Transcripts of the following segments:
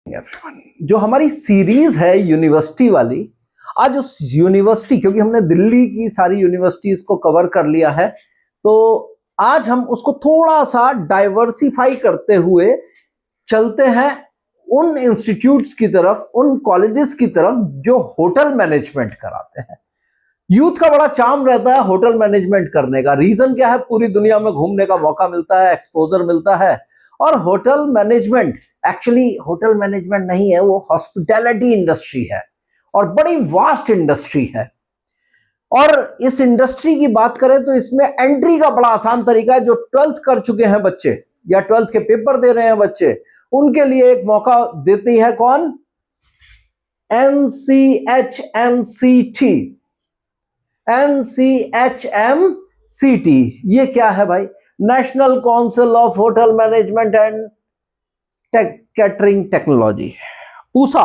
Everyone, जो हमारी series है यूनिवर्सिटी वाली, आज उस यूनिवर्सिटी, क्योंकि हमने दिल्ली की सारी यूनिवर्सिटीज को कवर कर लिया है, तो आज हम उसको थोड़ा सा डाइवर्सिफाई करते हुए चलते हैं उन इंस्टीट्यूट्स की तरफ, उन कॉलेजेस की तरफ जो होटल मैनेजमेंट कराते हैं। यूथ का बड़ा चार्म रहता है होटल मैनेजमेंट करने का। रीजन क्या है? पूरी दुनिया में घूमने का मौका मिलता है, एक्सपोजर मिलता है। और hotel management actually hotel management नहीं है, वो हॉस्पिटैलिटी इंडस्ट्री है और बड़ी वास्ट इंडस्ट्री है। और इस इंडस्ट्री की बात करें तो इसमें एंट्री का बड़ा आसान तरीका है। जो 12th कर चुके हैं बच्चे या 12th के पेपर दे रहे हैं बच्चे, उनके लिए एक मौका देती है कौन? NCHMCT। NCHMCT ये क्या है भाई? National council of hotel management and catering technology, Pusa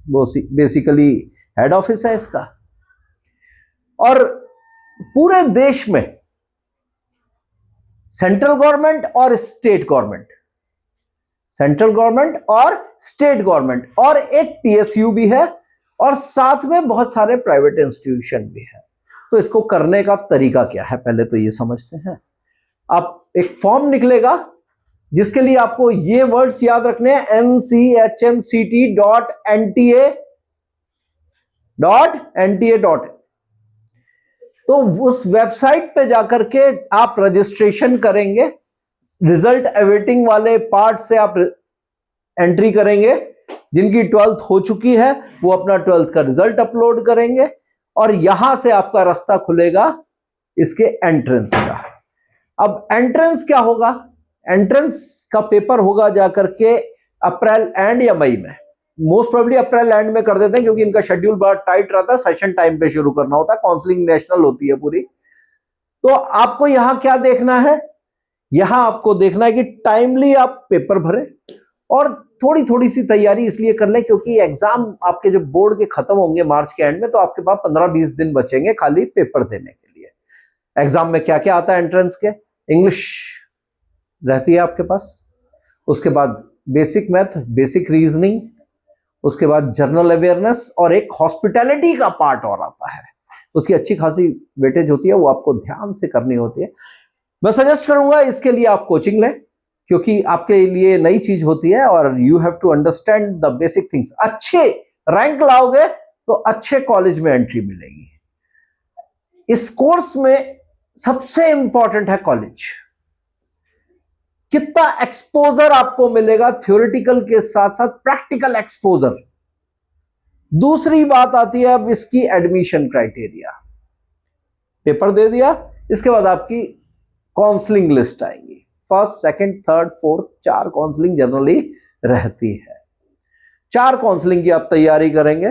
basically head office है इसका। और पूरे देश में सेंट्रल गवर्नमेंट और स्टेट गवर्नमेंट, सेंट्रल गवर्नमेंट और स्टेट गवर्नमेंट, और एक PSU भी है, और साथ में बहुत सारे प्राइवेट इंस्टीट्यूशन भी है। तो इसको करने का तरीका क्या है, पहले तो ये समझते हैं। आप एक फॉर्म निकलेगा जिसके लिए आपको ये वर्ड्स याद रखने हैं, NCHMCT.NTA.in। तो उस वेबसाइट पे जाकर के आप रजिस्ट्रेशन करेंगे। रिजल्ट अवेटिंग वाले पार्ट से आप एंट्री करेंगे। जिनकी 12th हो चुकी है वो अपना 12th का रिजल्ट अपलोड करेंगे, और यहां से आपका रास्ता खुलेगा इसके एंट्रेंस का। अब एंट्रेंस क्या होगा? एंट्रेंस का पेपर होगा जाकर के अप्रैल एंड या मई में। मोस्ट प्रोबेबली अप्रैल एंड में कर देते हैं, क्योंकि इनका शेड्यूल बड़ा टाइट रहता है। सेशन टाइम पे शुरू करना होता है, काउंसलिंग नेशनल होती है पूरी। तो आपको यहां क्या देखना है? यहां आपको देखना है कि टाइमली आप पेपर भरें, और थोड़ी थोड़ी सी तैयारी इसलिए कर लें क्योंकि एग्जाम आपके जब बोर्ड के खत्म होंगे मार्च के एंड में, तो आपके पास 15-20 दिन बचेंगे खाली पेपर देने के लिए। एग्जाम में क्या क्या आता है एंट्रेंस के? इंग्लिश रहती है आपके पास, उसके बाद बेसिक मैथ, बेसिक रीजनिंग, उसके बाद जनरल अवेयरनेस, और एक हॉस्पिटैलिटी का पार्ट और आता है। उसकी अच्छी खासी वेटेज होती है, वो आपको ध्यान से करनी होती है। मैं सजेस्ट करूंगा इसके लिए आप कोचिंग लें, क्योंकि आपके लिए नई चीज होती है और you have to understand the basic things. अच्छे रैंक लाओगे तो अच्छे कॉलेज में एंट्री मिलेगी। इस कोर्स में सबसे इंपॉर्टेंट है कॉलेज। कितना एक्सपोजर आपको मिलेगा थ्योरेटिकल के साथ साथ प्रैक्टिकल एक्सपोजर। दूसरी बात आती है अब इसकी एडमिशन क्राइटेरिया। पेपर दे दिया, इसके बाद आपकी काउंसलिंग लिस्ट आएगी। First, second, third, fourth, 4 counselling generally रहती है। 4 काउंसलिंग की आप तैयारी करेंगे।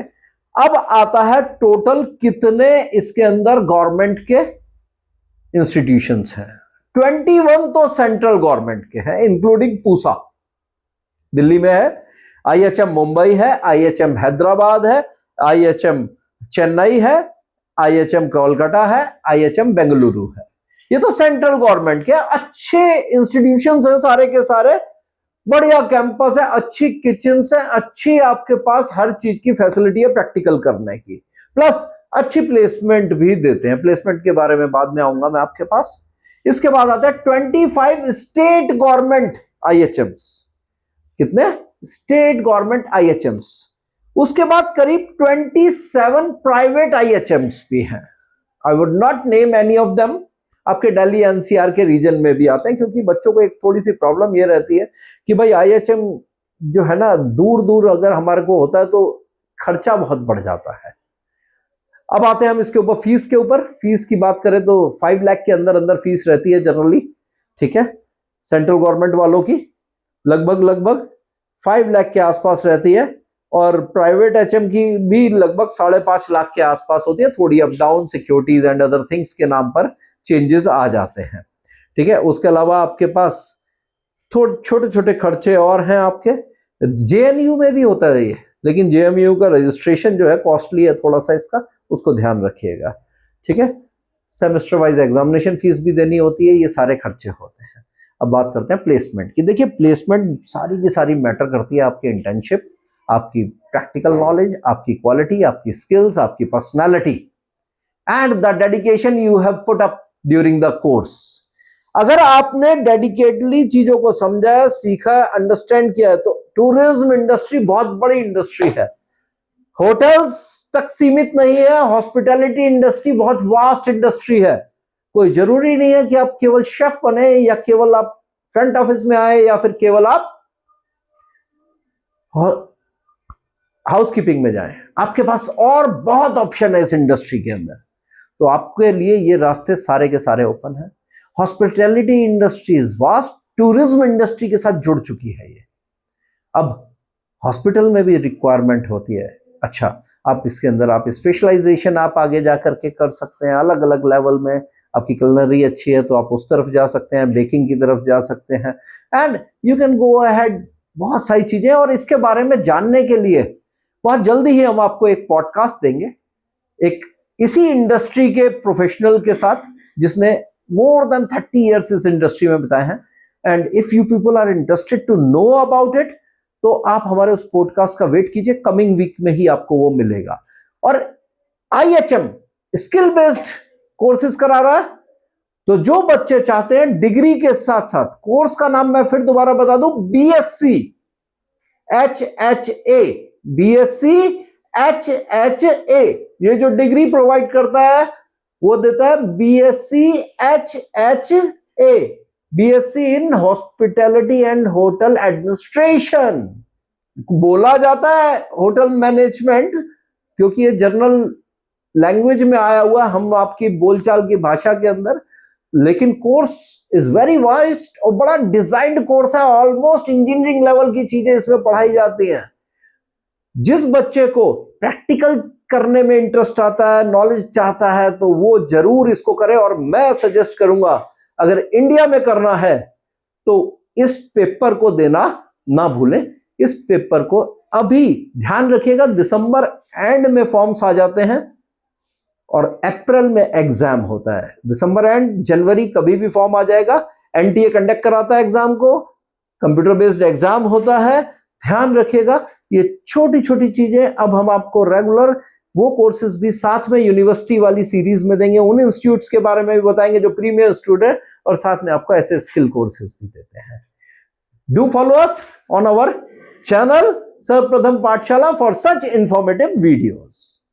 अब आता है टोटल कितने इसके अंदर गवर्नमेंट के इंस्टीट्यूशंस हैं। 21 तो सेंट्रल गवर्नमेंट के हैं, इंक्लूडिंग पूसा दिल्ली में है, IHM मुंबई है, IHM हैदराबाद है, IHM चेन्नई है, IHM कोलकाता है, IHM बेंगलुरु है। ये तो सेंट्रल गवर्नमेंट के अच्छे इंस्टीट्यूशंस हैं सारे के सारे। बढ़िया कैंपस है, अच्छी किचन्स है, अच्छी आपके पास हर चीज की फैसिलिटी है प्रैक्टिकल करने की, प्लस अच्छी प्लेसमेंट भी देते हैं। प्लेसमेंट के बारे में बाद में आऊंगा मैं आपके पास। इसके बाद आता है 25 स्टेट गवर्नमेंट IHMs। कितने? State government IHMs। उसके बाद करीब 27 प्राइवेट IHMs भी हैं। I would not name any of them. आपके दिल्ली NCR के रीजन में भी आते हैं, क्योंकि बच्चों को एक थोड़ी सी प्रॉब्लम ये रहती है कि भाई IHM जो है ना, दूर दूर अगर हमारे को होता है तो खर्चा बहुत बढ़ जाता है। अब आते हैं हम इसके ऊपर फीस के ऊपर। फीस की बात करें तो 5 लाख के अंदर अंदर फीस रहती है जनरली, ठीक है। सेंट्रल गवर्नमेंट वालों की लगभग 5 लाख के आसपास रहती है, और प्राइवेट HM की भी लगभग 5.5 लाख के आसपास होती है। थोड़ी up down, securities and other things के नाम पर चेंजेस आ जाते हैं, ठीक है। उसके अलावा आपके पास छोटे छोटे खर्चे और हैं आपके। JNU में भी होता है ये, लेकिन JNU का रजिस्ट्रेशन जो है कॉस्टली है थोड़ा सा, इसका उसको ध्यान रखिएगा, ठीक है। सेमेस्टर वाइज एग्जामिनेशन फीस भी देनी होती है, ये सारे खर्चे होते हैं। अब बात करते हैं प्लेसमेंट की। देखिए प्लेसमेंट सारी की सारी मैटर करती है आपके इंटर्नशिप आपकी प्रैक्टिकल नॉलेज, आपकी क्वालिटी, आपकी स्किल्स, आपकी personality and the dedication you have put up during the course. अगर आपने डेडिकेटली चीजों को समझा, सीखा, अंडरस्टैंड किया है, तो टूरिज्म इंडस्ट्री बहुत बड़ी इंडस्ट्री है, होटल्स तक सीमित नहीं है। हॉस्पिटैलिटी इंडस्ट्री बहुत वास्ट इंडस्ट्री है। कोई जरूरी नहीं है कि आप केवल शेफ बने या केवल आप फ्रंट ऑफिस में आए या फिर केवल आप हाउसकीपिंग में जाएं। आपके पास और बहुत ऑप्शन है इस इंडस्ट्री के अंदर, तो आपके लिए ये रास्ते सारे के सारे ओपन हैं। Hospitality industry is vast, tourism industry के साथ जुड़ चुकी है ये। अब हॉस्पिटल में भी रिक्वायरमेंट होती है। अच्छा, आप इसके अंदर आप स्पेशलाइजेशन आप आगे जा करके कर सकते हैं, अलग अलग लेवल में। आपकी कुलिनरी अच्छी है तो आप उस तरफ जा सकते हैं, बेकिंग की तरफ जा सकते हैं, and you can go ahead. बहुत सारी चीजें, और इसके बारे में जानने के लिए बहुत जल्दी ही हम आपको एक पॉडकास्ट देंगे, एक इसी इंडस्ट्री के प्रोफेशनल के साथ जिसने मोर देन 30 इयर्स इस इंडस्ट्री में बिताए हैं। And if you people are interested to know about it, तो आप हमारे उस पॉडकास्ट का वेट कीजिए, कमिंग वीक में ही आपको वो मिलेगा। और IHM स्किल बेस्ड कोर्सेज करा रहा है, तो जो बच्चे चाहते हैं डिग्री के साथ साथ, कोर्स का नाम मैं फिर दोबारा बता दूं, BSc HHA, BSc HHA, ये जो डिग्री प्रोवाइड करता है वो देता है BSc HHA, BSc in hospitality and hotel administration. बोला जाता है होटल मैनेजमेंट क्योंकि ये जनरल लैंग्वेज में आया हुआ, हम आपकी बोलचाल की भाषा के अंदर, लेकिन कोर्स इज वेरी वास्ट और बड़ा डिजाइन्ड कोर्स है। ऑलमोस्ट इंजीनियरिंग लेवल की चीजें इसमें पढ़ाई जाती हैं। जिस बच्चे को प्रैक्टिकल करने में इंटरेस्ट आता है, नॉलेज चाहता है, तो वो जरूर इसको करे। और मैं सजेस्ट करूंगा, अगर इंडिया में करना है तो इस पेपर को देना ना भूलें। इस पेपर को अभी ध्यान रखिएगा, दिसंबर एंड में फॉर्म्स आ जाते हैं और अप्रैल में एग्जाम होता है। दिसंबर एंड जनवरी कभी भी फॉर्म आ जाएगा। NTA कंडक्ट कराता है एग्जाम को, कंप्यूटर बेस्ड एग्जाम होता है। ध्यान रखिएगा, ये छोटी छोटी चीजें अब हम आपको रेगुलर वो कोर्सेज भी साथ में यूनिवर्सिटी वाली सीरीज में देंगे। उन इंस्टीट्यूट्स के बारे में भी बताएंगे जो प्रीमियर इंस्टीट्यूट है, और साथ में आपको ऐसे स्किल कोर्सेज भी देते हैं। Do follow us on our channel Sarvprathama Pathshala for such informative videos.